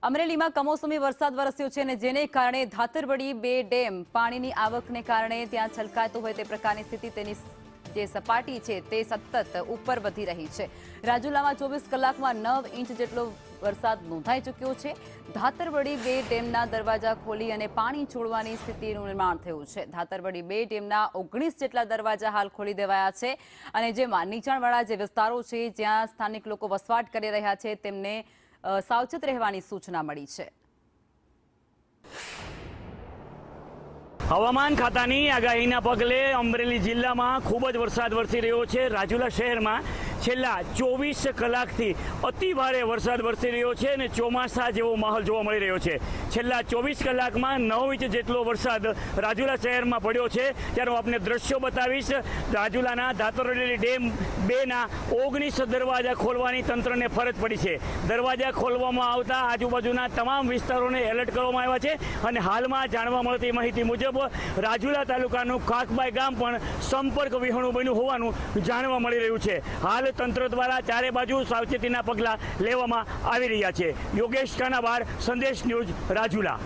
અમરેલીમાં કમોસમી વરસાદ વરસ્યો છે અને જેને કારણે ધાતરવડી 2 ડેમ પાણીની આવકને કારણે ત્યાં છલકાતો હોય તે પ્રકારની સ્થિતિ તેની જે સપાટી છે તે સતત ઉપર વધી રહી છે। રાજુલામાં 24 કલાકમાં 9 ઇંચ જેટલો વરસાદ નોંધાઈ ચૂક્યો છે। ધાતરવડી 2 ડેમના દરવાજા ખોલી અને પાણી છોડવાની સ્થિતિનું નિર્માણ થયું છે। ધાતરવડી 2 ડેમના 19 જેટલા દરવાજા હાલ ખોલી દેવાયા છે અને જેમાં નીચાણવાળા જે વિસ્તારો છે જ્યાં સ્થાનિક લોકો વસવાટ કરી રહ્યા છે તેમને સાવચેત રહેવાની સૂચના મળી છે। હવામાન ખાતાની આગાહીના પગલે અમરેલી જિલ્લામાં ખૂબ જ વરસાદ વરસી રહ્યો છે। રાજુલા શહેરમાં છેલ્લા 24 કલાકથી અતિ ભારે વરસાદ વરસી રહ્યો છે અને ચોમાસા જેવો માહોલ જોવા મળી રહ્યો છે। છેલ્લા 24 કલાકમાં 9 ઇંચ જેટલો વરસાદ રાજુલા શહેરમાં પડ્યો છે। ત્યારે હું આપને દ્રશ્યો બતાવીશ। રાજુલાના ધાતરવડી ડેમ 2ના 19 દરવાજા ખોલવાની તંત્રને ફરજ પડી છે। દરવાજા ખોલવામાં આવતા આજુબાજુના તમામ વિસ્તારોને એલર્ટ કરવામાં આવ્યા છે અને હાલમાં જાણવા મળતી માહિતી મુજબ રાજુલા તાલુકાનું કાકબાઈ ગામ પણ સંપર્ક વિહોણું બન્યું હોવાનું જાણવા મળી રહ્યું છે। હાલ તંત્ર દ્વારા ચારે બાજુ સાવચેતીના પગલાં લેવામાં આવી રહ્યા છે। યોગેશ કાનાબાર, સંદેશ ન્યૂઝ, રાજુલા।